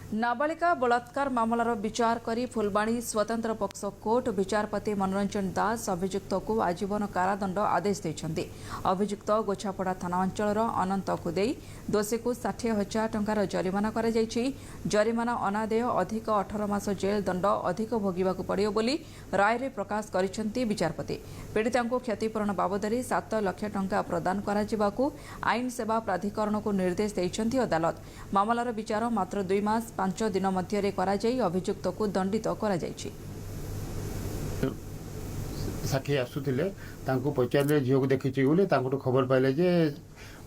नाबालिका बलात्कार मामलार विचार करी फुलबाणी स्वतंत्र पक्ष कोर्ट विचारपति मनोरंजन दास अभियुक्त को आजीवन कारादंड आदेश देते। अभियुक्त गोछापड़ा थाना अंचल अनंत कुदेई दोषी को 60,000 टंकार जरिमाना कर जरिमाना अनादेय अधिक 18 मास जेल दंड अधिक भोगवाक पड़ो बोली राय रे प्रकाश करिसेंती विचारपति। पीड़िता को क्षतिपूरण बाबद 7 लाख टंका प्रदान कराजिबाकू आईन सेवा प्राधिकरण को निर्देश देइछंती अदालत। मामलार विचार मात्र 2 मास 5 दिन मध्य अभियुक्त को दंडित करा जायछि। साखी आसुले पचारे झील को देखी बोले खबर पाइले जे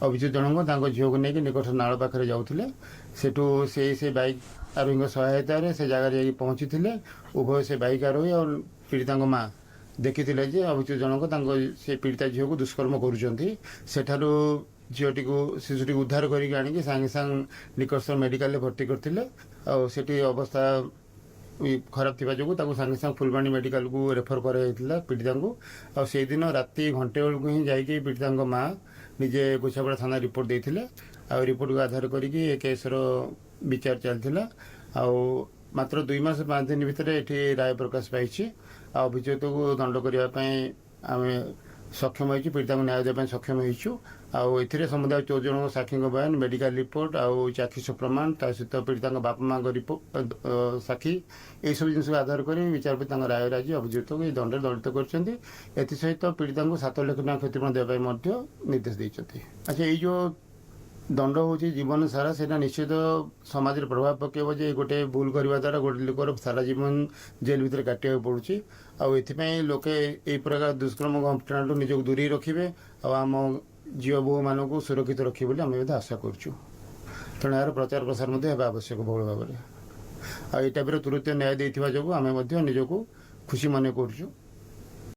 अभियुक्त जनक झील को लेकिन निकट नाल पाखे जाऊे से बाइक आरोही सहायतार से जगह जाकि पहुँची उभय से बाइक आरोही और पीड़िता माँ देखी जे अभियुक्त जनक से पीड़िता झील को दुष्कर्म कर झीटी को शिशुटी उद्धार करके आनिक सांगे सांग निकटस्थ मेडिकल भर्ती करते अवस्था खराब थी जो सांगे सांग फुलबाणी मेडिकल को रेफर कर पीड़िता को से दिन राति घंटे बेलू ही जाकि पीड़िता माँ निजे गोछापड़ा थाना रिपोर्ट देते रिपोर्ट को आधार करके केसर विचार चलता मात्र 2 मास 5 दिन भितर ये राय प्रकाश पाई अभियुक्त को दंड करने आम सक्षम हो पीड़िता को न्याय देवाई सक्षम हो समुदाय 14 जन साक्षी बयान मेडिकल रिपोर्ट आउ चाक्षुष प्रमाण ता सहित पीड़िता बापा माँ रिपोर्ट साक्षी यह सब जिन आधार कर विचारपति राय राजी अभियुक्त को दंड दंडित कर सहित पीड़िता को 7 लाख टଙ୍କା क्षतिपूरण देवाई निर्देश देते। अच्छा ये जो दंड हूँ जीवन सारा से निश्चित समाज प्रभाव पकेब जे गोटे भूल करने द्वारा गोटे लोकर सारा जीवन जेल भितर काटा पड़ुची आईपाई लोके यही प्रकार दुष्कर्म घटना निजक दूरी रखिए आम झील बो मान को सुरक्षित रखिए बोली आम आशा करूँ। तेणु यार प्रचार प्रसार आवश्यक बहुल भाव में टाइप तुरंत न्याय देवा जो आम निजक खुशी मन करूँ।